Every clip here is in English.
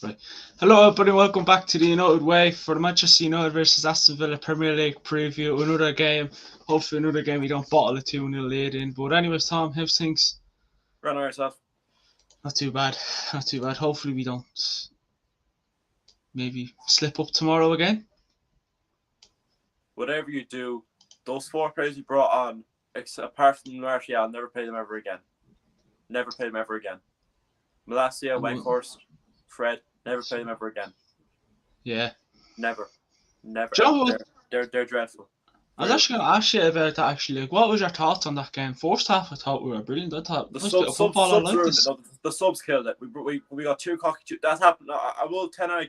Right. Hello, everybody. Welcome back to the United Way for the Manchester United versus Aston Villa Premier League preview. Another game. Hopefully, another game we don't bottle a 2-0 lead in. But, anyways, Tom, how's things? Run yourself. Not too bad. Not too bad. Hopefully, we don't maybe slip up tomorrow again. Whatever you do, those four players you brought on, apart from Martial, I'll never play them ever again. Never play them ever again. Malacia, Weghorst, Fred, never play them ever again. Yeah. Never. Never. Do you know Ever. what? They're dreadful. I was actually going to ask you about that, actually. Like, what was your thoughts on that game? First half, I thought we were brilliant. I thought, The nice bit of football. I subs like ruined it. this. No, the subs killed it. We got too cocky. That's happened. I will tell you,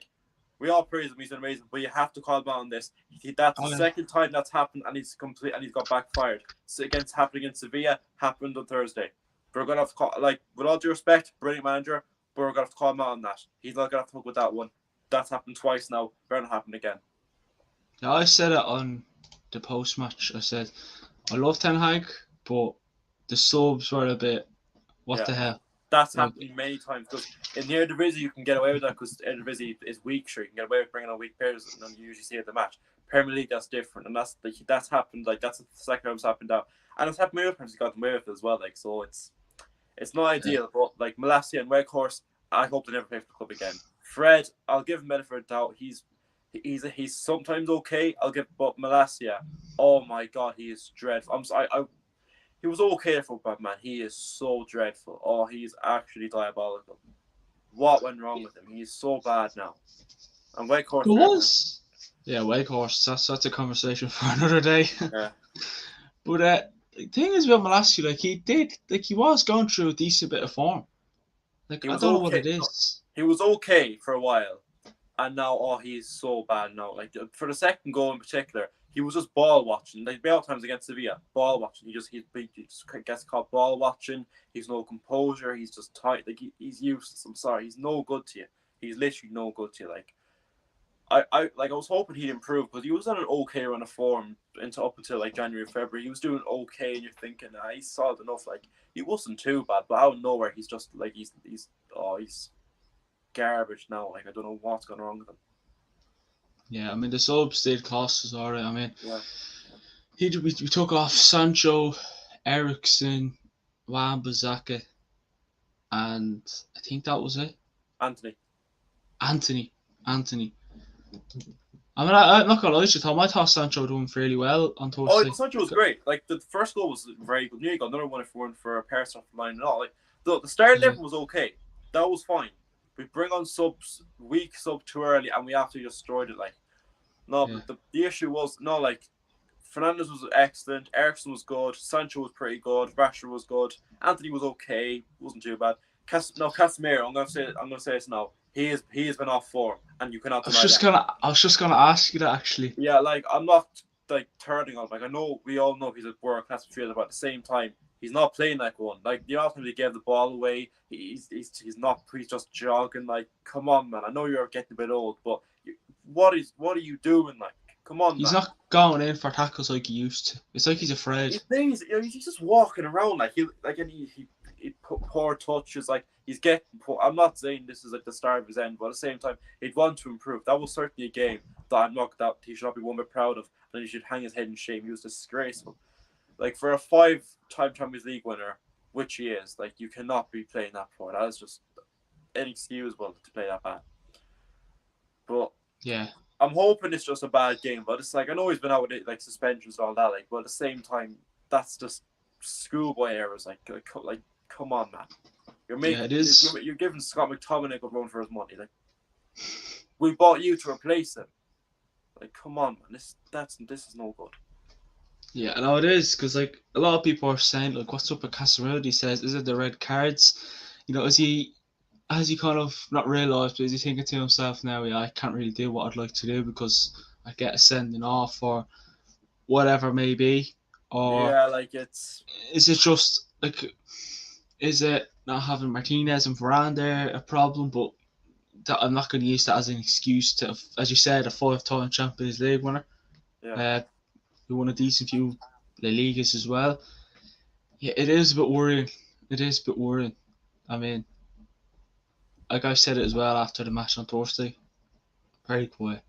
we all praise him. He's been amazing, but you have to call him out on this. That's the second time that's happened, and he's got backfired. So happened against Sevilla, happened on Thursday. We're gonna have to call, with all due respect, brilliant manager, but we're gonna have to call him out on that. He's not gonna have to hook with that one. That's happened twice now. It's gonna happen again. Yeah, I said it on the post match. I said I love Ten Hag, but the subs were a bit. What the hell? That's happened many times because in the Eredivisie you can get away with that because Eredivisie is weak. Sure, you can get away with bringing on weak players, and you usually see it in the match. Premier League, that's different, and that's happened. That's the second time it's happened now, and it's happened many times. He's got away with it as well. So it's not ideal. But Malacia and Weghorst, I hope they never play for the club again. Fred, I'll give him benefit of doubt. He's sometimes okay. I'll give, but Malacia, oh my god, he is dreadful. He was okay for Batman. He is so dreadful. Oh, he's actually diabolical. What went wrong with him? He's so bad now. And Weghorst. It was. Yeah, Weghorst. That's a conversation for another day. Yeah. But the thing is with Malacia, he was going through a decent bit of form. I don't know what it is. He was okay for a while, and now he's so bad now. For the second goal in particular, he was just ball watching. Many times against Sevilla, ball watching. He just gets caught ball watching. He's no composure. He's just tight. He's useless. I'm sorry. He's no good to you. He's literally no good to you. I was hoping he'd improve because he was on an okay run of form up until January, February. He was doing okay, and you're thinking he's solid enough. He wasn't too bad, but out of nowhere he's just he's garbage now. I don't know what's going wrong with him. Yeah, I mean the subs did cost us alright. I mean, we took off Sancho, Ericsson, Wan-Bissaka, and I think that was it. Anthony. I mean, I'm not gonna lie to you, Tom. I thought Sancho doing fairly well on Thursday. Oh, Sancho was great. The first goal was very good. Nearly got another one if it weren't for a personal line and all. The start level was okay. That was fine. We bring on weak sub too early, and we absolutely destroyed it. But the issue was Fernandes was excellent. Ericsson was good. Sancho was pretty good. Rashford was good. Anthony was okay. Wasn't too bad. Casemiro. I'm gonna say this now. He has been off form, and you cannot deny that. I was just gonna ask you that actually. Yeah, I'm not turning on him. I know we all know he's a world class midfielder, but at the same time, he's not playing like one. The often he gave the ball away, he's not. He's just jogging. Come on, man. I know you're getting a bit old, but what are you doing? Come on, he's man. not going in for tackles like he used to. It's like he's afraid. He's just walking around he put poor touches. He's getting. I'm not saying this is the start of his end, but at the same time, he'd want to improve. That was certainly a game that he should not be one bit proud of, and he should hang his head in shame. He was disgraceful. For a 5-time Champions League winner, which he is, you cannot be playing that poor. That is just inexcusable to play that bad. But yeah, I'm hoping it's just a bad game. But it's I know he's been out with it, suspensions and all that. But at the same time, that's just schoolboy errors. Come on, man. You're giving Scott McTominay a run for his money. We bought you to replace him. Come on, man. This is no good. Yeah, I know it is because a lot of people are saying what's up with Casemiro? He says, is it the red cards? Has he kind of not realised, but is he thinking to himself now? Yeah, I can't really do what I'd like to do because I get a sending off or whatever may be. Or is it just is it not having Martinez and Varane there a problem? But I'm not going to use that as an excuse to, as you said, a 5-time Champions League winner. Yeah. We won a decent few La Ligas as well. Yeah, it is a bit worrying. I mean, like I said it as well after the match on Thursday. Very quiet.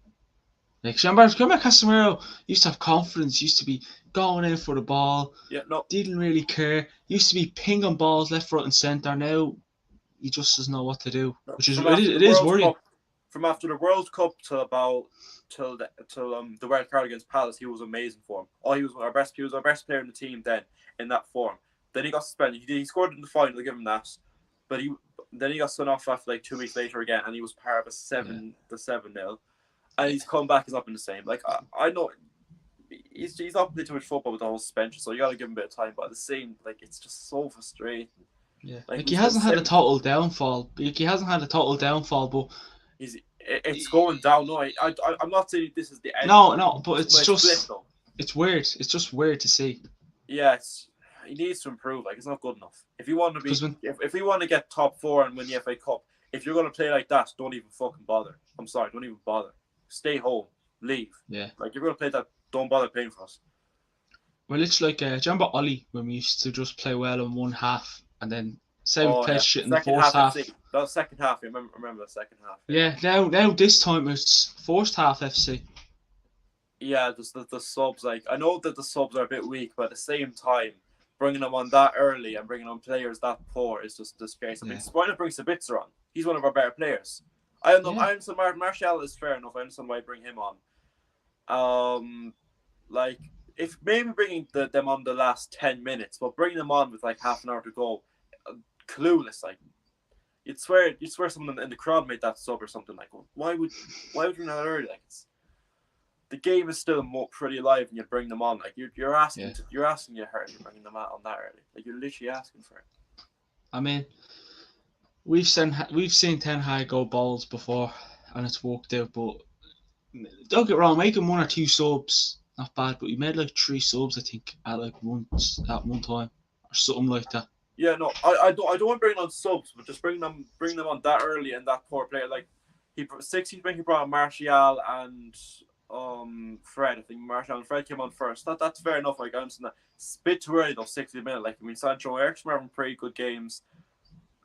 Like remember Casemiro used to have confidence, used to be going in for the ball, Yeah, no, didn't really care, used to be pinging balls left, right, and centre. Now he just doesn't know what to do, no. which is From after the it is World worrying. Cup, till about till the red card against Palace, he was amazing for him. Oh, he was our best. He was our best player in the team then in that form. Then he got suspended. He scored in the final. Give him that. But he got sent off after like 2 weeks later again, and he was part of the 7-0. And he's come back. He's not been the same. Like I know he's not played too much football with the whole suspension, so you got to give him a bit of time. But at the same, like it's just so frustrating. Yeah, Like like he hasn't had a total downfall. Like he hasn't had a total downfall, but it's going down. No, I'm not saying this is the end. no, but it's But just it's weird. It's just weird to see. Yeah, he needs to improve. Like it's not good enough. If you want to be, if we want to get top 4 and win the FA Cup, if you're going to play like that, don't even fucking bother. I'm sorry, don't even bother. Stay home, leave. Yeah. Like you're going to play that, don't bother playing for us. Well, it's like do you remember Ollie when we used to just play well in one half and then say we played shit in the first half. FC. That was second half. I remember the second half. Yeah. Now this time it's first half FC. Yeah, just the subs. Like I know that the subs are a bit weak, but at the same time, bringing them on that early and bringing on players that poor is just disgraceful. Yeah. Why not bring Sabitzer on? He's one of our better players. I don't know. Yeah. I understand Martial is fair enough. I understand why I bring him on. Like if maybe bringing them on the last 10 minutes, but bringing them on with like half an hour to go, clueless. Like you'd swear someone in the crowd made that sub or something. Like why would you bring that early? Like the game is still pretty alive, and you bring them on. Like you're asking your hurt, you're bringing them out on that early. Like you're literally asking for it. I mean, we've seen Ten Hag go balls before, and it's worked out. But don't get wrong, making 1 or 2 subs not bad. But he made like 3 subs, I think, at one time or something like that. Yeah, no, I don't want to bring on subs, but just bring them on that early and that poor player. Like he brought on Martial and Fred. I think Martial and Fred came on first. That's fair enough. Like I understand that. It's a bit too early though, 60 minutes. Like I mean, Sancho and Eriksen were having pretty good games,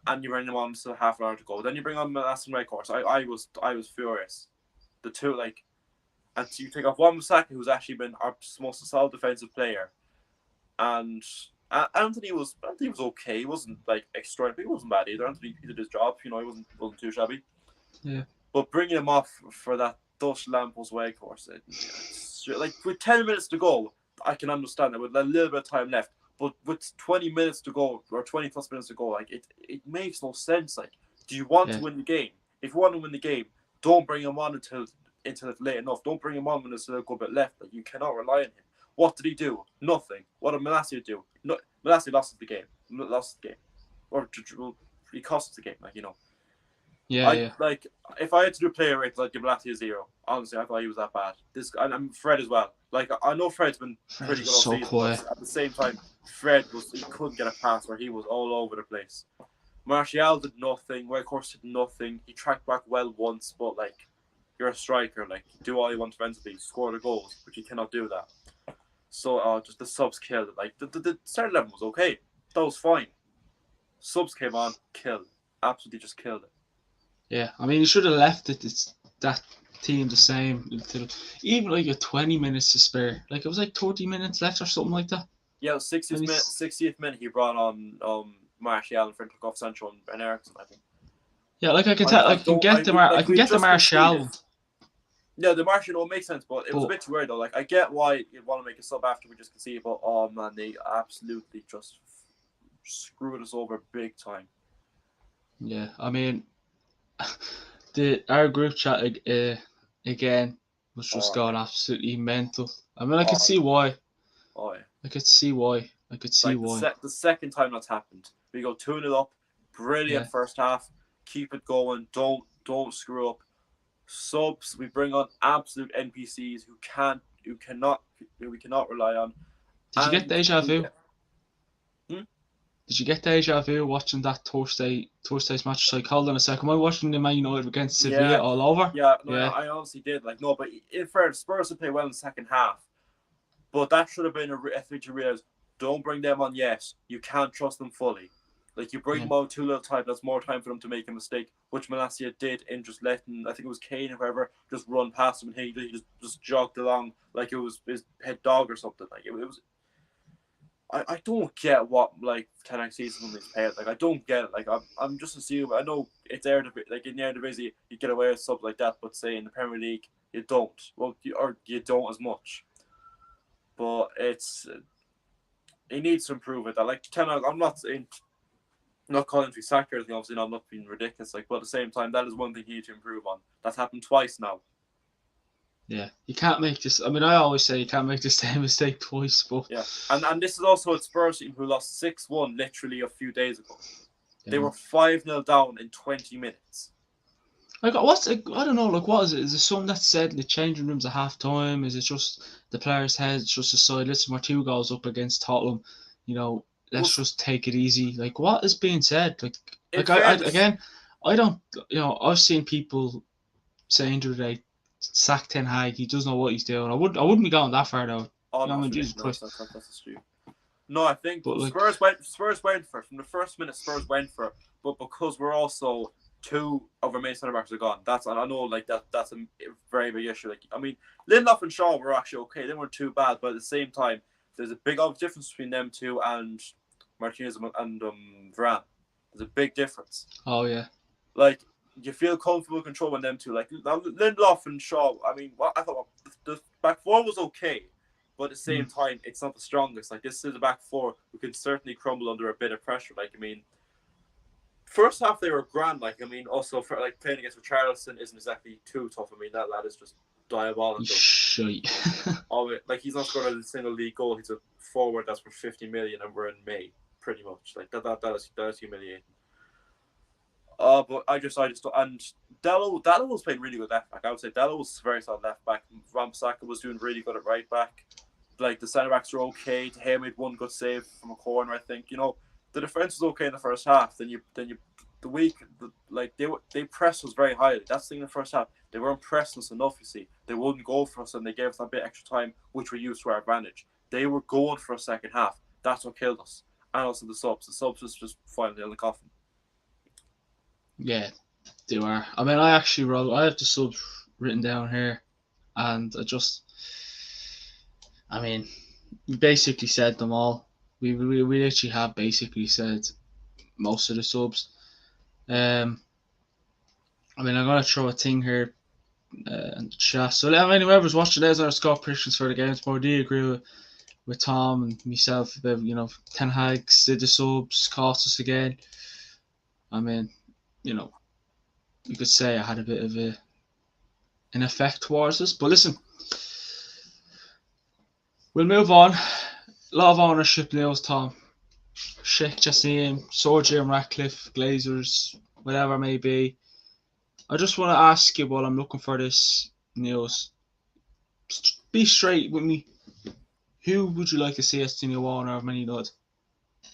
and you bring them on to half an hour to go. Then you bring on Aston Villa. I was furious. The two and so you take off Wan-Bissaka, who's actually been our most solid defensive player, and Anthony was okay. He wasn't like extraordinary. He wasn't bad either. Anthony did his job. You know, he wasn't too shabby. Yeah. But bringing him off for that Dutch Lampos way course, like with 10 minutes to go, I can understand that with a little bit of time left. But with 20 minutes to go or 20 plus minutes to go, like it makes no sense. Like, do you want to win the game? If you want to win the game, don't bring him on until it's late enough. Don't bring him on when there's still a good bit left. Like you cannot rely on him. What did he do? Nothing. What did Malacia do? No, Malacia lost the game. Or he cost the game. Like you know. Yeah. Like if I had to do player rates, I'd give Malacia 0. Honestly, I thought he was that bad. And Fred as well. Like I know Fred's been pretty good all season. But at the same time, he couldn't get a pass where he was all over the place. Martial did nothing. Whitehorse did nothing. He tracked back well once, but like you're a striker. Like do all you want defensively, score the goals, but you cannot do that. So just the subs killed it. Like the start 11 was okay. That was fine. Subs came on, killed. Absolutely just killed it. Yeah, I mean, you should have left that team the same until even like a 20 minutes to spare. Like it was like 30 minutes left or something like that. Yeah, it was 60th minute he brought on Martial and took off Sancho and Eriksen, I think. Yeah, like I can tell, I can get the Martial. Yeah, the Martial don't make sense, but it was a bit too early though. Like I get why you'd want to make a sub after we just conceded, but oh man, they absolutely just screwed us over big time. Yeah, I mean. Our group chat again was just going absolutely mental. I mean, I could see why. Oh yeah. I could see why. The second time that's happened, we go 2-0 up. Brilliant first half. Keep it going. Don't screw up. Subs. We bring on absolute NPCs who we cannot rely on. Did you get deja vu? Did you get deja vu watching that Thursday's match? So hold on a second. Am I watching the Man United against Sevilla all over? Yeah, I honestly did. Like, no, but in fairness, Spurs would play well in the second half. But that should have been a thing to realize. Don't bring them on yet. You can't trust them fully. Like, you bring Yeah. them out too little time, that's more time for them to make a mistake, which Malacia did in just letting, I think it was Kane or whoever, just run past him, and he just jogged along like it was his head dog or something. Like, it was. I don't get what, like, Ten Hag sees from these players. Like, I don't get it. Like, I'm just assuming. I know it's like in the Eredivisie you get away with stuff like that, but say in the Premier League you don't. Well, you don't as much. But it's he needs to improve it. I like Ten Hag. I'm not saying not calling him to be sacked or anything. Obviously, I'm not being ridiculous. Like, but at the same time, that is one thing he needs to improve on. That's happened twice now. Yeah, you can't make this. I mean, I always say you can't make the same mistake twice, but Yeah, and this is also a Spurs team who lost 6-1 literally a few days ago. They were 5-0 down in 20 minutes. Like, what's I don't know. Like, what is it? Is it something that's said in the changing rooms at half time? Is it just the players' heads just decide, listen, we're 2 goals up against Tottenham, you know, Well, let's just take it easy. Like, what is being said? in I fairness, again, I don't. I've seen people saying today, sack Ten Hag. He doesn't know what he's doing. I wouldn't be going that far though. oh I no, mean, it's Jesus ridiculous. Christ. That's true. No, I think But like, Spurs went for it. From the first minute. Spurs went for it, but because we're also two of our main centre backs are gone. That's, and I know, like, that's a very big issue. Like, I mean, Lindelof and Shaw were actually okay. They weren't too bad, but at the same time, there's a big difference between them two and Martinez and Varane. There's a big difference. oh yeah, Like, you feel comfortable controlling them two. Like, Lindelof and Shaw. I mean, I thought the back four was okay. But at the same time, it's not the strongest. Like, this is a back four who can certainly crumble under a bit of pressure. Like, I mean, first half they were grand. Like, I mean, also for like playing against Richarlison isn't exactly too tough. I mean, that lad is just diabolical. shite. Like, he's not scored a single league goal. He's a forward that's worth 50 million, and we're in May, pretty much. Like, that is humiliating. But I just and Dallo was playing really good left back. I would say Dallo was very solid left back. Ramsaka was doing really good at right back. Like, the centre backs were okay. He made one good save from a corner, I think. The defense was okay in the first half. They pressed us very highly. That's the thing in the first half. They weren't pressing us enough, you see. They wouldn't go for us, and they gave us a bit extra time, which we used to our advantage. They were going for a second half. That's what killed us. And also the subs. The subs was just finally in the coffin. Yeah, they were. I mean, I have the subs written down here, and I mean, we basically said them all. We actually have basically said most of the subs. I mean, I'm gonna throw a thing here in the chat. So, I mean, whoever's watching, there's our score predictions for the games. But do you agree with Tom and myself about, Ten Hag did the subs, cost us again? I mean, you know, you could say I had a bit of an effect towards us. But listen, we'll move on. A lot of ownership news, Tom. Sheikh Jassim, Sir Jim Ratcliffe, Glazers, whatever it may be. I just want to ask you while I'm looking for this news. Be straight with me. Who would you like to see as the new owner of Man United?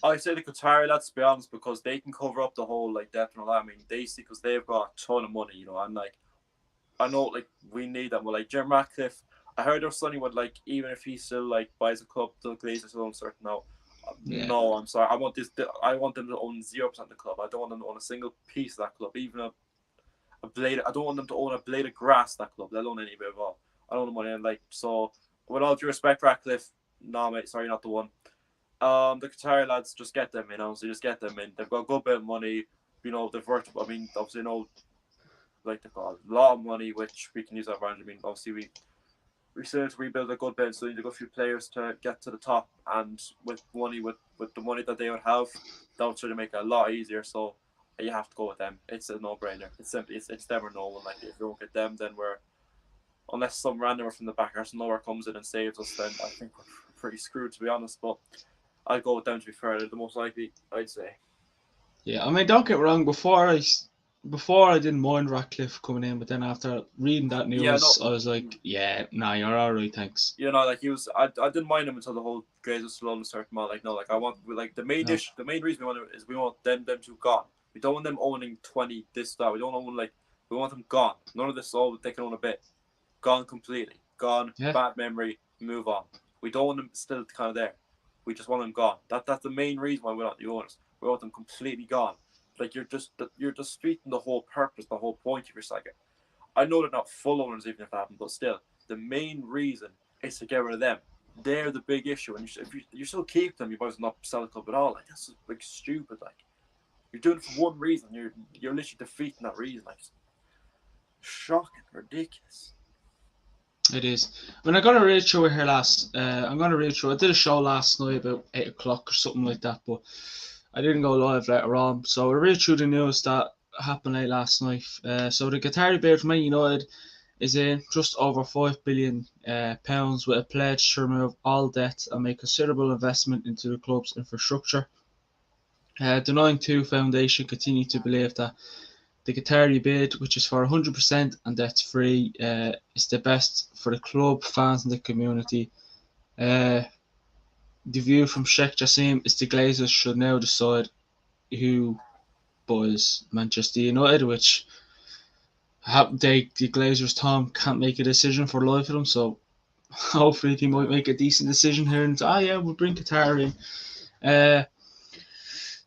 I say the Qatari lads, to be honest, because they can cover up the whole, like, depth and all that. I mean, because they've got a ton of money, and like, I know, like, we need them. But like Jim Ratcliffe, I heard there's something with, like, even if he still, like, buys a club, the Glazers will own certain now. Yeah. No, I'm sorry. I want them to own 0% of the club. I don't want them to own a single piece of that club, even a blade. I don't want them to own a blade of grass that club, let alone any bit of all. I don't want money. And, like, so with all due respect, Ratcliffe, no, mate, sorry, not the one. The Qatari lads, just get them in. Honestly, just get them in. They've got a good bit of money. They've worked. I mean, obviously, like, they've got a lot of money which we can use our advantage. I mean, obviously, we still need to rebuild a good bit, so we need to go a few players to get to the top. And with the money that they would have, that would sort of make it a lot easier. So you have to go with them. It's a no-brainer. It's simply it's them or no one. Like, if we don't get them, then unless some randomer from the back or nowhere comes in and saves us, then I think we're pretty screwed, to be honest. But I'd go with them, to be fair. They're the most likely, I'd say. Yeah, I mean, don't get wrong. Before I didn't mind Ratcliffe coming in, but then after reading that news, I was like, yeah, nah, you're all right, thanks. Like, he was. I didn't mind him until the whole Glazers slowly started come out. Like, no, like, I want, like, the main reason we want is we want them two gone. We don't want them owning 20 this that. We don't own, like, we want them gone. None of this all they can own a bit. Gone completely. Gone. Yeah. Bad memory. Move on. We don't want them still kind of there. We just want them gone. That's the main reason why we're not the owners. without them completely gone. Like you're defeating the whole purpose, the whole point of your saga. I know they're not full owners even if that happened, but still, the main reason is to get rid of them. They're the big issue, and if you still keep them, you might as well not sell the club at all. Like that's like stupid. Like you're doing it for one reason. You're literally defeating that reason. Like shocking, ridiculous. It is. I mean, I got to read through it here last. I'm going to read through. I did a show last night about 8 o'clock or something like that, but I didn't go live later on. So I read through the news that happened late last night. So the Qatari bid for Man United is in just over £5 billion pounds with a pledge to remove all debt and make considerable investment into the club's infrastructure. The 9-2 Foundation continue to believe that the Qatari bid, which is for 100% and debt-free, is the best for the club, fans and the community. The view from Sheikh Jassim is the Glazers should now decide who buys Manchester United, which the Glazers, Tom, can't make a decision for the life of them, so hopefully they might make a decent decision here and we'll bring Qatar in.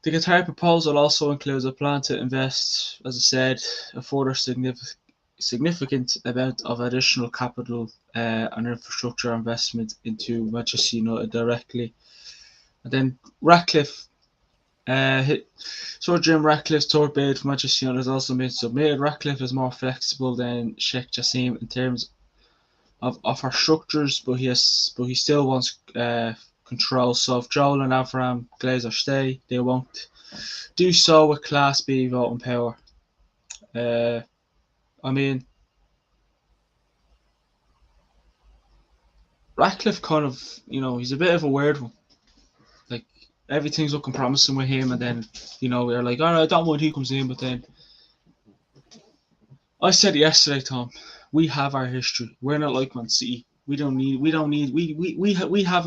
The Qatar proposal also includes a plan to invest, as I said, a further significant amount of additional capital and infrastructure investment into Manchester United directly. And then Ratcliffe, Sir Jim Ratcliffe's third bid for Manchester United has also been submitted. Ratcliffe is more flexible than Sheikh Jassim in terms of our structures, but he still wants control. So if Joel and Avram Glazer stay, they won't do so with Class B voting power. I mean, Ratcliffe kind of, he's a bit of a weird one. Like, everything's looking promising with him, and then, we're like, all right, I don't mind he comes in, but then I said yesterday, Tom, we have our history. We're not like Man City. We haven't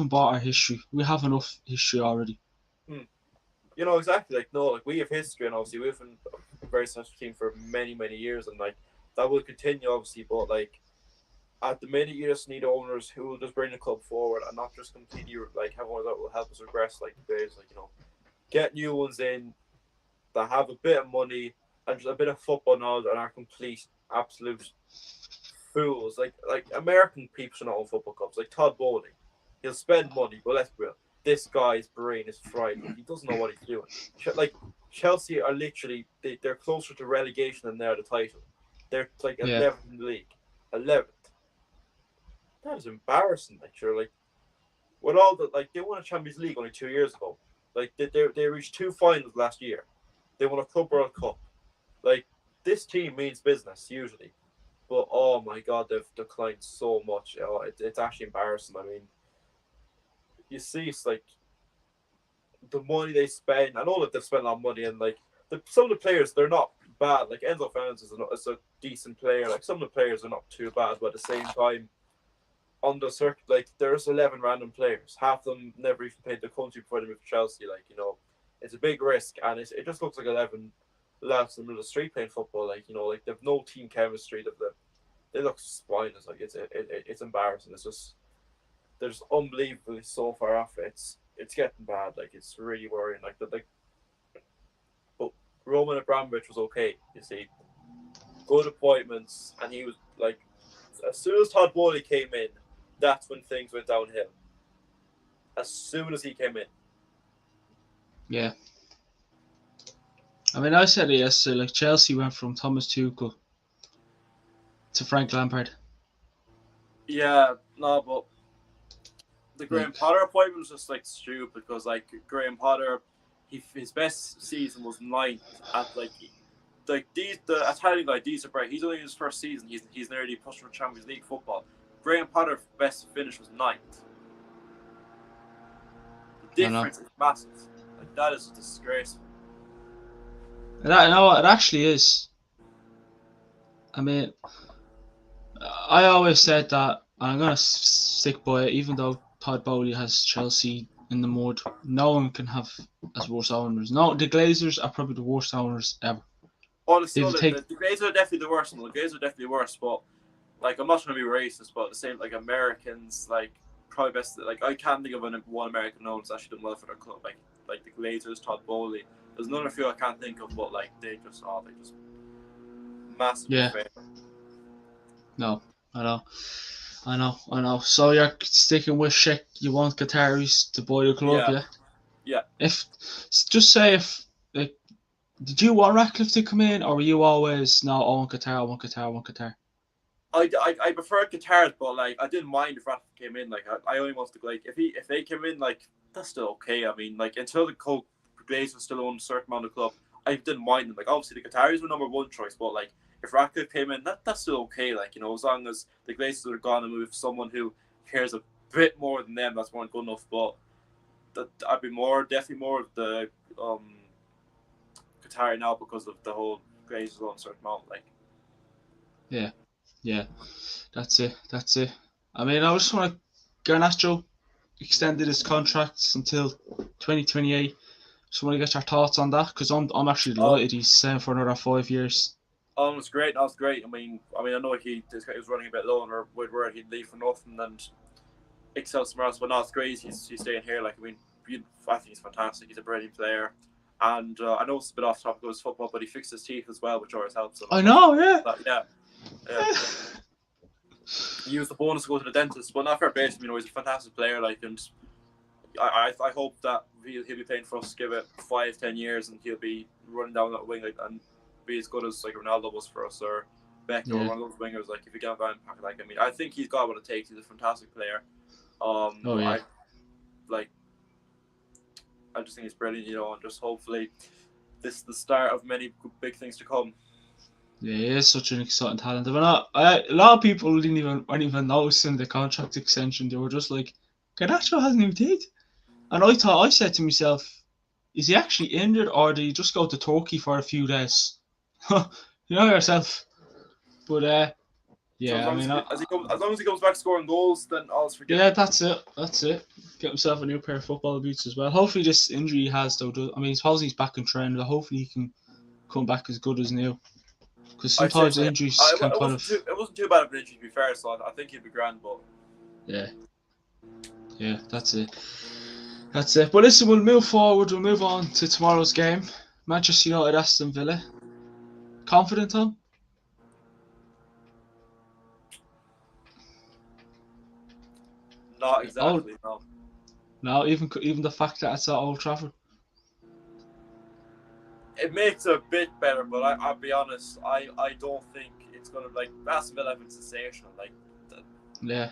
bought our history. We have enough history already. Exactly. Like, no, like we have history, and obviously we've been a very successful team for many, many years, and like that will continue, obviously. But like at the minute, you just need owners who will just bring the club forward and not just completely like have ones that will help us regress, like the days, like get new ones in that have a bit of money and just a bit of football knowledge and are complete absolute fools. Like American people should not own football clubs. Like Todd Bowley, he'll spend money, but let's be real. This guy's brain is fried. He doesn't know what he's doing. Like Chelsea are literally they're closer to relegation than they are the title. They're like 11th in the league. 11th. That is embarrassing. Like with all the they won a Champions League only 2 years ago. Like they reached 2 finals last year. They won a Club World Cup. Like this team means business usually, but oh my god, they've declined so much. It's actually embarrassing. I mean, you see, it's like the money they spend. I know that they've spent a lot of money, and like some of the players, they're not bad. Like Enzo Fernandez is a decent player. Like some of the players are not too bad, but at the same time, on the circuit, like there's 11 random players. Half of them never even played the country before they moved to Chelsea. Like it's a big risk, and it just looks like 11 lads in the middle of the street playing football. Like they've no team chemistry. They look spineless. Like it's embarrassing. It's just they're just unbelievably so far off. It's getting bad. Like it's really worrying. But Roman Abramovich was okay. You see, good appointments, and he was like, as soon as Todd Bowley came in, that's when things went downhill. As soon as he came in. Yeah. I mean, I said it yesterday. Like Chelsea went from Thomas Tuchel to Frank Lampard. Yeah, no, but the Graham Potter appointment was just stupid because Graham Potter, his best season was 9th at the Italian guy Disabre. He's only in his first season. He's nearly pushed for Champions League football. Graham Potter's best finish was 9th. The difference is massive. That is disgraceful. It actually is. I mean, I always said that, and I'm gonna stick by it. Even though Todd Bowley has Chelsea in the mud, no one can have as worst owners. No, the Glazers are probably the worst owners ever. Honestly, the Glazers are definitely the worst. The Glazers are definitely worse. But I'm not trying to be racist, but the same Americans probably best. Like I can't think of one American known that's actually done well for their club. Like the Glazers, Todd Bowley. There's another few I can't think of, but like they just massively Yeah. fail. No, I know. So you're sticking with Sheikh. You want Qataris to buy the club, Yeah, yeah? yeah. If just say if like, did you want Ratcliffe to come in, or were you always no? I want Qatar. I want Qatar. I want Qatar. I prefer Qatar, but like I didn't mind if Ratcliffe came in. Like I only wanted to like if they came in, like that's still okay. I mean, like until the Glazers still own a certain amount of club, I didn't mind them. Like obviously the Qataris were number one choice, but like if Ratcliffe came in, that's still okay. Like as long as the Glazers are gone and move someone who cares a bit more than them, that's more than good enough. But I'd be definitely more of the Qatari now because of the whole Glazers on a certain amount. Like Yeah, that's it. That's it. I mean, I just want to. Garnacho extended his contract until 2028. Just want to get your thoughts on that because I'm actually oh, delighted he's signed for another 5 years. Oh, it was great. That was great. I know he was running a bit low, and where he'd leave for nothing and excel somewhere else. But no, it's great. He's staying here. I think he's fantastic. He's a brilliant player, and I know it's a bit off topic of his football, but he fixed his teeth as well, which always helps him. I know, yeah. Yeah. He used the bonus to go to the dentist, but not fair play to him. He's a fantastic player. And I hope that he'll be playing for us. Give it 5-10 years, and he'll be running down that wing and be as good as like Ronaldo was for us or Beck or one of those wingers. Like if you get that impact, I think he's got what it takes. He's a fantastic player. Oh yeah. I just think he's brilliant. And just hopefully this is the start of many big things to come. Yeah, he is such an exciting talent. But a lot of people weren't even noticing the contract extension. They were just like, Garnacho hasn't even did. And I said to myself, is he actually injured or did he just go to Turkey for a few days? You know yourself. But So yeah, I mean, as long as he comes back scoring goals, then all's forgiven. yeah, that's it. Get himself a new pair of football boots as well. Hopefully, this injury he has though. I mean, suppose he's back in trend, but hopefully he can come back as good as new. Because I'd say sometimes so. injuries can kind of. It wasn't too bad of an injury to be fair, so I think he'd be grand. But yeah, that's it. That's it. But listen, we'll move forward. We'll move on to tomorrow's game. Manchester United, Aston Villa. Confident, Tom? not exactly. No. No, even the fact that it's at Old Trafford. It makes it a bit better, but I'll be honest. I don't think it's gonna Aston Villa have been sensational. Yeah.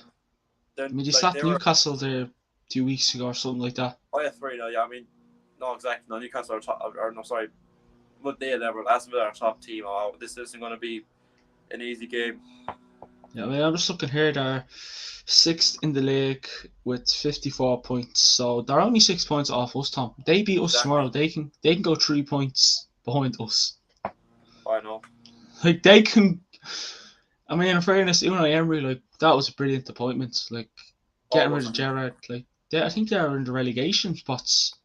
I mean, they slapped Newcastle there 2 weeks ago or something like that. Oh yeah, 3-0. Yeah, I mean, no, exactly. No, Newcastle are top. Or no, sorry, what they never. Aston Villa are top team. Oh, this isn't going to be an easy game. Yeah, I mean, I'm just looking here. They're sixth in the league with 54 points, so they're only 6 points off us, Tom. They beat us tomorrow. They can go 3 points behind us. I know. Like they can. I mean, in fairness, Unai Emery, that was a brilliant appointment. Getting rid of Gerrard, I think they're in the relegation spots.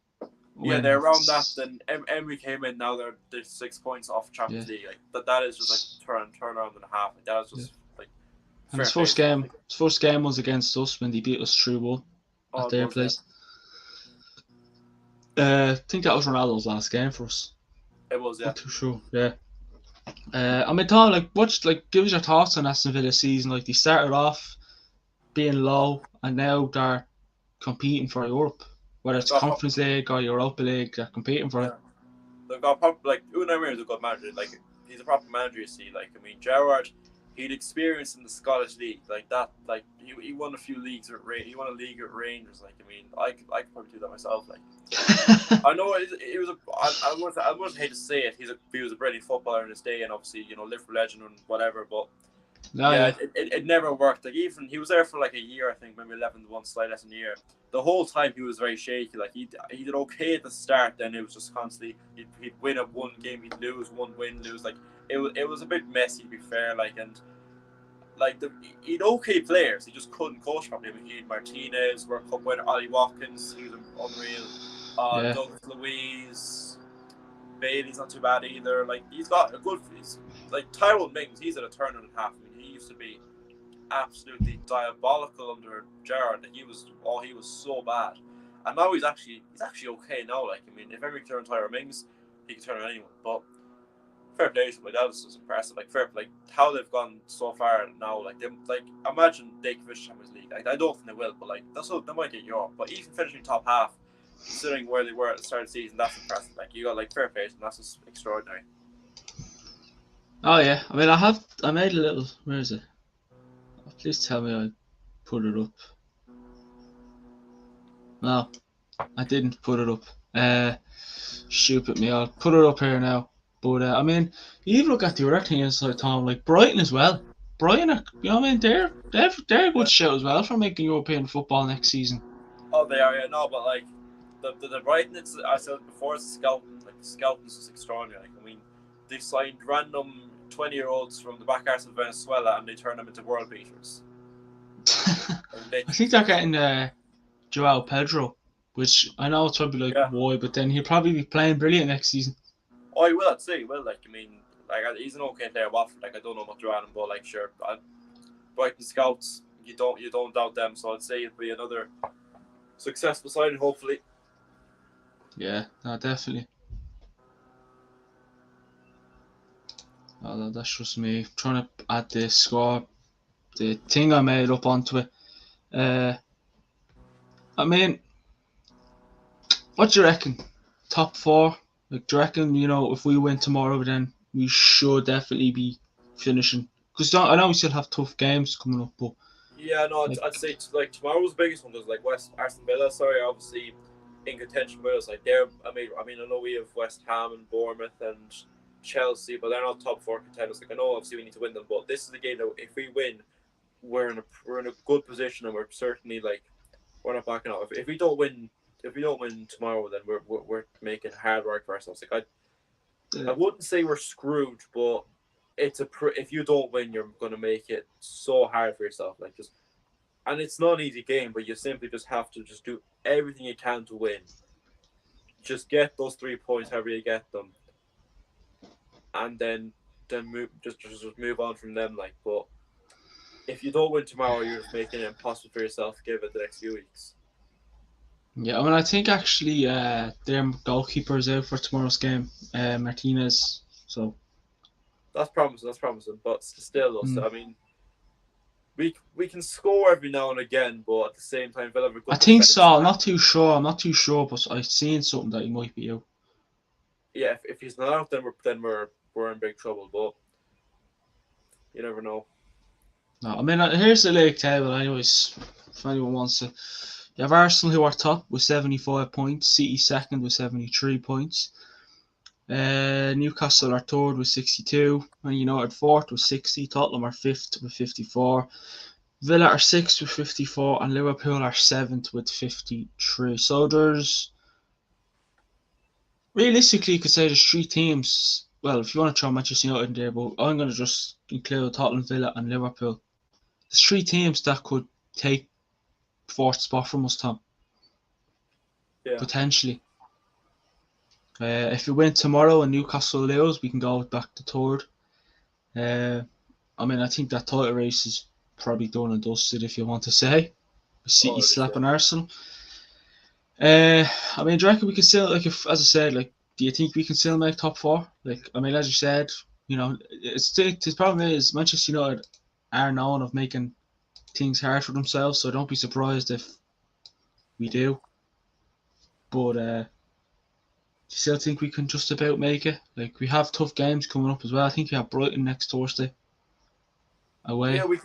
Yeah, they're around that. Then Emery came in. Now they're 6 points off Champions League. That is just turn around and a half. That is just And his first game was against us when they beat us 3-1 at their place. I think that was Ronaldo's last game for us. It was, yeah. Not too sure. Yeah. I mean, Tom, give us your thoughts on Aston Villa season. They started off being low, and now they're competing for Europe. Whether it's Conference League or Europa League, they're competing for it. They've got Unai Emery is a good manager. He's a proper manager. You see, Gerrard, he'd experience in the Scottish League he won a few leagues at he won a league at Rangers. I could probably do that myself. I know it was I wouldn't hate to say it. He was a brilliant footballer in his day, and obviously Liverpool legend and whatever. But it never worked. Even he was there for a year, I think, maybe 11 months, slightly less than a year. The whole time he was very shaky. He did okay at the start, then it was just constantly he'd win one game, he'd lose one, lose. It was a bit messy, to be fair. He'd okay players, he just couldn't coach properly. He had Martinez, World Cup winner, Ollie Watkins, he was unreal. Douglas Luiz, Bailey's not too bad either. He's got a good. Tyrone Mings, he's at a turn and a half. He used to be absolutely diabolical under Gerrard. He was so bad, and now he's actually okay now. Like I mean, if Emery can turn Tyler Mings, he can turn on anyone. But fair play to him. Like, that was just impressive. Like how they've gone so far now. Like imagine they can finish Champions League. Like, I don't think they will, but like they might get Europe. But even finishing top half, considering where they were at the start of the season, that's impressive. Like you got like fair play to them. That's just extraordinary. Oh yeah, I mean I made a little. Where is it? Oh, please tell me I put it up. No, I didn't put it up. Stupid me. I'll put it up here now. But I mean, you even look at the other teams like Tom, like Brighton as well. Brighton, you know what I mean? They're a Yeah. good shout as well for making European football next season. Oh, they are. Yeah, no, but like the Brighton, I said before, it's scouting. Like the scouting is just extraordinary. Like I mean, they signed random 20-year-olds from the back arse of Venezuela and they turn them into world beaters. I think they're getting Joao Pedro, which I know it's probably like Yeah. why, but then he'll probably be playing brilliant next season. Oh, he will. I'd say he will. Like I mean, like he's an okay player. Watford. Like I don't know much about him, but like sure, Brighton scouts. You don't doubt them. So I'd say it'll be another successful signing, hopefully. Yeah, no, definitely. Oh, that's just me trying to add the score, the thing I made up onto it. I mean, what do you reckon? Top four? Like, do you reckon, if we win tomorrow, then we should definitely be finishing? Because I know we still have tough games coming up, but Yeah, no, like, I'd say like tomorrow's biggest one was like Aston Villa. Sorry, obviously in contention with us. Like they're, I know we have West Ham and Bournemouth and Chelsea, but they're not top four contenders. Like I know obviously we need to win them, but this is the game that if we win, we're in a good position and we're certainly like we're not backing out. If we don't win, tomorrow, then we're making hard work for ourselves. Like I wouldn't say we're screwed, but if you don't win, you're going to make it so hard for yourself. Like and it's not an easy game, but you simply just have to just do everything you can to win. Just get those 3 points, however you get them, and then just move on from them. Like, but if you don't win tomorrow, you're just making it impossible for yourself to give it the next few weeks. yeah, I mean, I think actually their goalkeeper is out for tomorrow's game, Martinez. So that's promising. But still, I mean, we can score every now and again, but at the same time, Villa have a good I think defense. so. I'm not too sure, but I've seen something that he might be out. Yeah, if he's not out, then we're in big trouble. But you never know. No, I mean, here's the league table, anyways. If anyone wants to, you have Arsenal who are top with 75 points, City second with 73 points. Newcastle are third with 62, and United fourth with 60. Tottenham are fifth with 54. Villa are sixth with 54, and Liverpool are seventh with 53. So there's realistically, you could say there's three teams. Well, if you want to throw Manchester United in there, but I'm going to just include Tottenham, Villa, and Liverpool. There's three teams that could take fourth spot from us, Tom. Yeah. Potentially. If we win tomorrow and Newcastle lose, we can go back to third. I mean, I think that title race is probably done and dusted, if you want to say. With City slapping Arsenal. I mean, do you reckon we can still, like, as I said, like, do you think we can still make top four? Like, I mean, as you said, the problem is Manchester United are known of making things hard for themselves, so don't be surprised if we do. But do you still think we can just about make it? Like, we have tough games coming up as well. I think we have Brighton next Thursday away. Yeah, we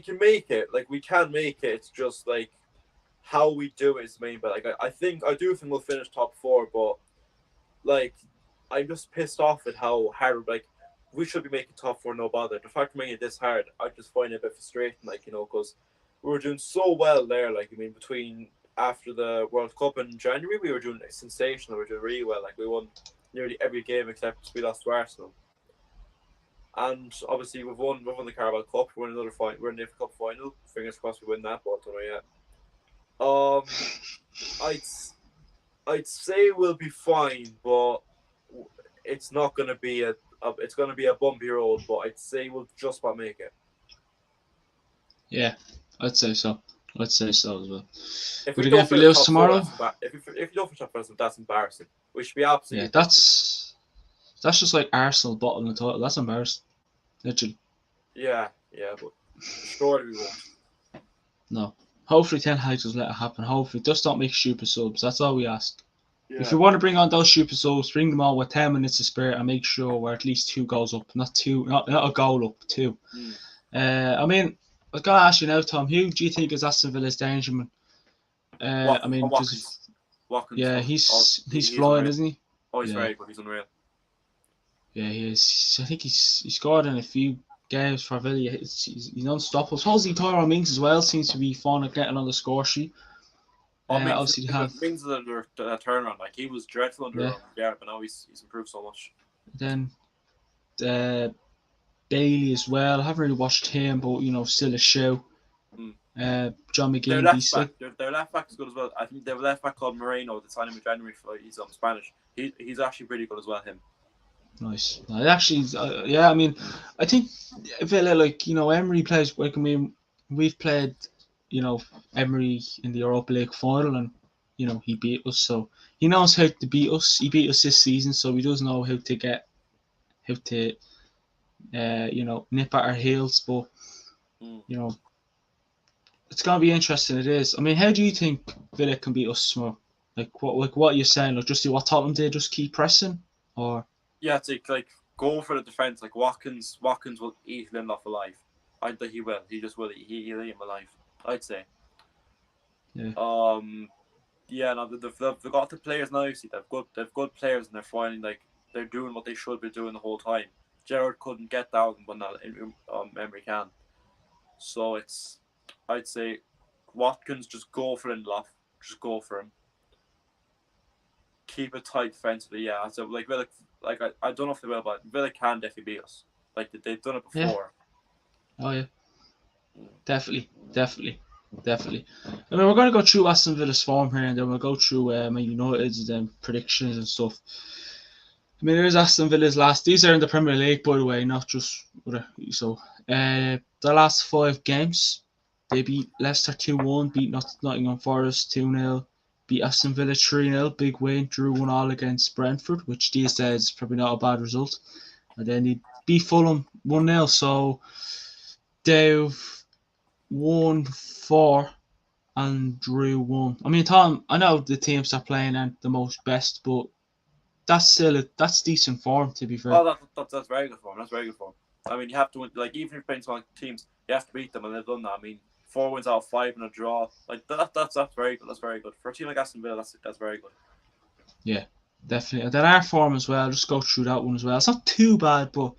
can make it. Like we can make it. It's just like how we do it is the main. But like I do think we'll finish top four. But like I'm just pissed off at how hard. Like we should be making top four, no bother. The fact we're making it this hard, I just find it a bit frustrating. Like because we were doing so well there. Like I mean, between after the World Cup in January, we were doing sensational. We were doing really well. Like we won nearly every game except we lost to Arsenal. And obviously we've won the Carabao Cup. We're in another fight. We're in the FA Cup final. Fingers crossed we win that, but I don't know yet. I'd say we'll be fine, but it's not going to be it's going to be a bumpy road. But I'd say we'll just about make it. Yeah, I'd say so. I'd say so as well. If But we again, don't if we finish lose top four, tomorrow, that's if you don't finish top four, that's embarrassing. We should be yeah, absolutely gutted. that's just like Arsenal bottling the title. That's embarrassing, literally. Yeah, yeah, but surely we won't. No. Hopefully Ten Hag just let it happen. Hopefully just don't make stupid subs. That's all we ask. If Yeah, you want to bring on those stupid subs, bring them on with 10 minutes of spirit and make sure we're at least 2 goals up, not two, not a goal up, two. mm. I mean, I was gonna ask you now, Tom. Who do you think is Aston Villa's dangerman? I Watkins, mean, Watkins, just Watkins. yeah, Oh, he's he's flying, unreal. isn't he? Oh, he's Yeah, very good. He's unreal. yeah, he is. I think he scored in a few games for Villa. He's unstoppable. Suppose Tyrone Mings as well seems to be fun at getting on the score sheet. Oh, Mings is Obviously they very have good. Mings is a turnaround. Like he was dreadful under yeah. yeah, but now he's improved so much. Then uh, Bailey as well. I haven't really watched him, but still a show. Mm. John Their McGinn, left these back, like their left back is good as well. I think their left back called Moreno. They signed him in January. He's Spanish. He's actually pretty good as well. Him. nice. Actually, yeah. I mean, I think Villa, like Emery plays. Like I mean, we've played, you know, Emery in the Europa League final, and he beat us. So he knows how to beat us. He beat us this season, so he does know how to nip at our heels. But Mm. you know, it's gonna be interesting. It is. I mean, how do you think Villa can beat us tomorrow? Like what you're saying? Like just do what Tottenham did, just keep pressing, or Yeah, it's like go for the defense. Like Watkins will eat Lindelof alive. I think he will. He just will. He'll eat him alive. I'd say. yeah, Yeah. No, they've got the players now. You see, they've good players, and they're finding like they're doing what they should be doing the whole time. Gerrard couldn't get down, but now Emery can. So I'd say, Watkins, just go for Lindelof. Just go for him. Keep it tight defensively. Yeah. So I don't know if they will, but Villa can definitely beat us. Like they've done it yeah, before. oh yeah, definitely, definitely, definitely. I mean, we're gonna go through Aston Villa's form here, and then we'll go through Man United's predictions and stuff. I mean, there's Aston Villa's last. These are in the Premier League, by the way, not just so. The last 5 games, they beat Leicester 2-1, beat Nottingham Forest 2-0, beat Aston Villa 3-0, big win, drew 1-1 against Brentford, which these days is probably not a bad result. And then they beat Fulham 1-0, so they've won 4 and drew 1. I mean, Tom, I know the teams they're playing aren't the most best, but that's decent form, to be fair. Oh, that's very good form. That's very good form. I mean, you have to win. Like even if you're playing small teams, you have to beat them, and they've done that. I mean, 4 wins out of 5 and a draw. Like that's very good. That's very good for a team like Aston Villa. That's very good. Yeah, definitely. And then our form as well, just go through that one as well. It's not too bad, but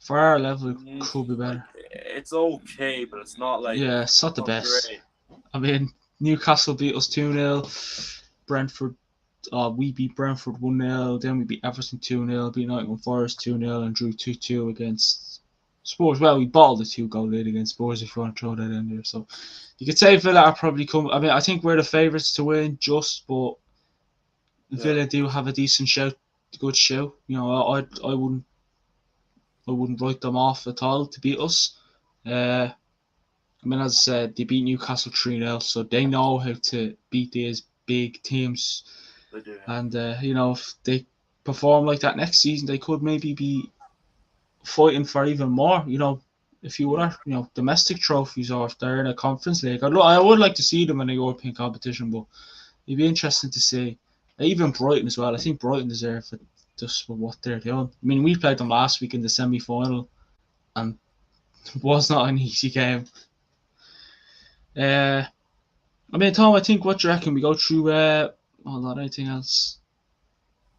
for our level, it could be Like better. it's okay, but it's not like Yeah, it's not the best. great. I mean, Newcastle beat us 2-0. Brentford, we beat Brentford 1-0. Then we beat Everton 2-0. Beat Nottingham Forest 2-0 and drew 2-2 against Spurs. Well, we bottled the 2-goal lead against Spurs if you want to throw that in there. So you could say Villa are probably come. I mean, I think we're the favourites to win, but Yeah. Villa do have a decent shout, good show. I wouldn't write them off at all to beat us. I mean, as I said, they beat Newcastle 3-0, so they know how to beat these big teams. They do. Yeah. And if they perform like that next season, they could maybe be fighting for even more. A few Mm. other domestic trophies, or if they're in a conference league. I would like to see them in a European competition, but it'd be interesting to see. Even Brighton as well. I think Brighton deserve it just for what they're doing. I mean, we played them last week in the semi-final, and it was not an easy game. Uh, I mean, Tom, I think what do you reckon? We go through. Hold on, anything else?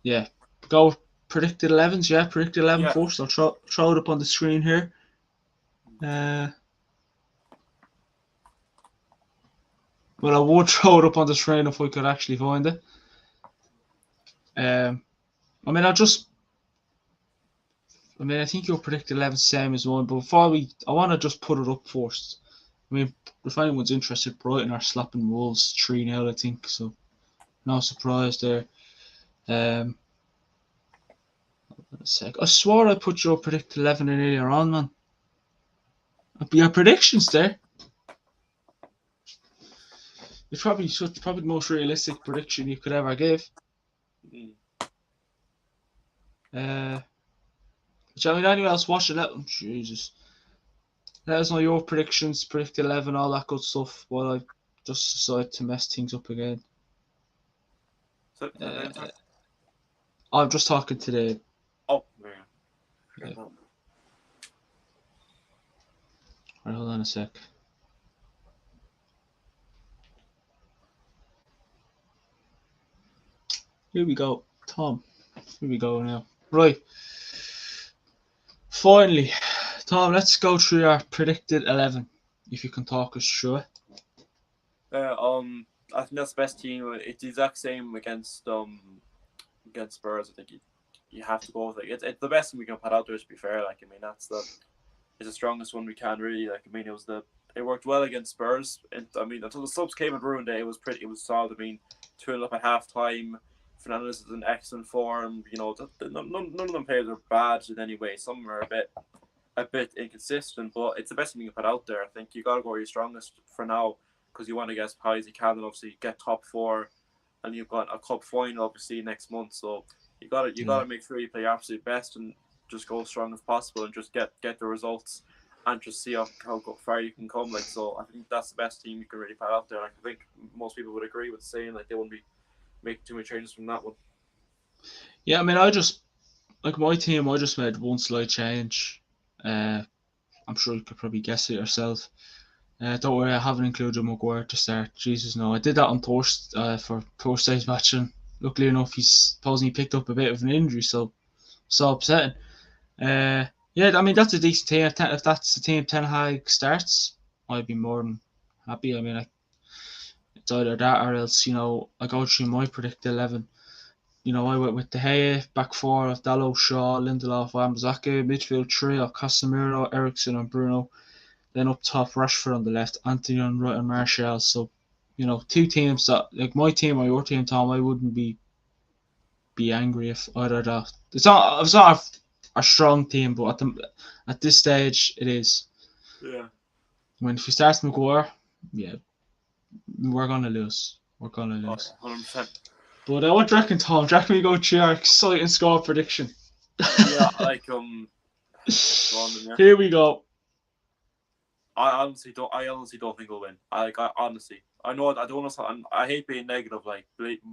Yeah, go predicted 11s. Yeah, predicted 11 Yeah. first. I'll throw it up on the screen here. Uh, well, I would throw it up on the screen if we could actually find it. I mean, I think you'll predict 11 same as one, but I want to just put it up first. I mean, if anyone's interested, Brighton are slapping Wolves 3-0, I think, so no surprise there. Um, a sec. I swore I put your predict 11 in earlier on, man. Your predictions there. It's probably the most realistic prediction you could ever give. Mm. I mean, anyone else watching that? Jesus. Let us know your predictions, predict 11, all that good stuff. While I just decided to mess things up again. So, I'm just talking today. oh, man. Yeah. Right, hold on a sec. Here we go, Tom. Here we go now. Right. Finally, Tom, let's go through our predicted 11. If you can talk us through it. I think that's the best team. It's the exact same against Spurs. I think you have to go with it. It's the best thing we can put out there. To be fair, like I mean, it's the strongest one we can really. Like I mean, it worked well against Spurs. And I mean, until the subs came and ruined it, it was solid. I mean, 2-0 up at half time. Fernandes is in excellent form. You know, none of them players are bad in any way. Some are a bit inconsistent, but it's the best thing you can put out there. I think you got to go your strongest for now because you want to get as high as you can and obviously get top 4, and you've got a cup final obviously next month. So you got to make sure you play your absolute best and just go as strong as possible and just get the results and just see how far you can come. Like so, I think that's the best team you can really put out there. Like I think most people would agree with saying like they wouldn't be making too many changes from that one. Yeah, I mean, I just like my team. I just made one slight change. I'm sure you could probably guess it yourself. Don't worry, I haven't included Maguire to start. Jesus, no. I did that on Thursday for Thursday's match, and luckily enough, he's supposedly picked up a bit of an injury, so upsetting. Yeah, I mean, that's a decent team. If that's the team Ten Hag starts, I'd be more than happy. I mean, it's either that or else, I go through my predicted 11. I went with De Gea, back 4 of Dalot, Shaw, Lindelof, Wan-Bissaka, midfield 3 of Casemiro, Eriksen and Bruno. Then up top, Rashford on the left, Anthony on right, and Martial. So, 2 teams that, like my team or your team, Tom, I wouldn't be angry if either that. It's not a strong team, but at this stage, it is. Yeah. If you start Maguire, yeah, we're gonna lose. We're gonna lose. 100%. But what do you reckon, Tom? Do you reckon we go through our exciting score prediction? Yeah, like Here we go. I honestly don't think we'll win. I know I don't know. I hate being negative.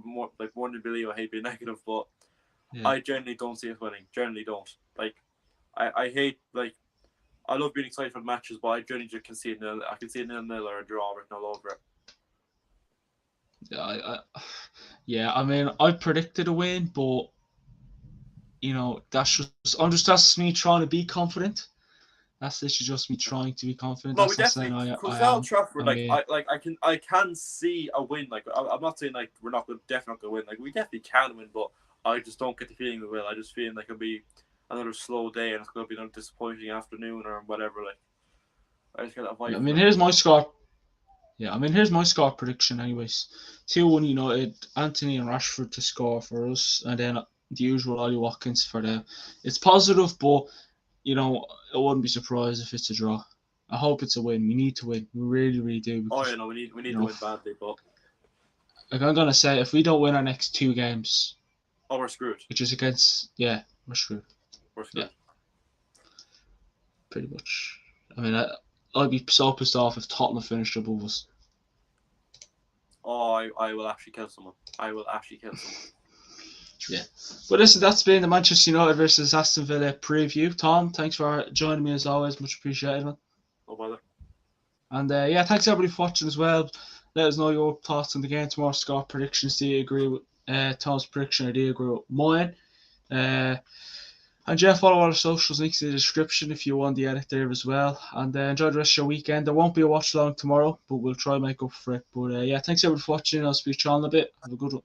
More than Billy, I hate being negative, but yeah. I generally don't see us winning. Generally don't. Like, I hate I love being excited for the matches, but I generally just can see it nil. I can see a 0-0 or a draw written all over it. Yeah, I mean, I predicted a win, but that's me trying to be confident. That's literally just me trying to be confident. No, that's we definitely. Without Trafford, I can see a win. Like I'm not saying like we're definitely not gonna win. Like we definitely can win, but I just don't get the feeling we will. I just feel like it'll be another slow day and it's gonna be another disappointing afternoon or whatever. Like I just get that vibe. I mean, here's my score. Yeah, I mean, here's my score prediction. Anyways, 2-1 United. Anthony and Rashford to score for us, and then the usual Ollie Watkins for them. It's positive, but I wouldn't be surprised if it's a draw. I hope it's a win. We need to win. We really, really do. Because, we need to win badly, but like I'm gonna say, if we don't win our next 2 games, we're screwed. Which is we're screwed. We're screwed. Yeah. Pretty much. I mean, I'd be so pissed off if Tottenham finished above us. Oh, I will actually kill someone. Yeah. But listen, that's been the Manchester United versus Aston Villa preview. Tom, thanks for joining me as always. Much appreciated, man. No bother. And thanks everybody for watching as well. Let us know your thoughts on the game tomorrow. Score predictions. Do you agree with Tom's prediction or do you agree with mine? And follow our socials, links in the description if you want the edit there as well. And enjoy the rest of your weekend. There won't be a watch along tomorrow, but we'll try and make up for it. But thanks everybody for watching. I'll speak to you on a bit. Have a good one.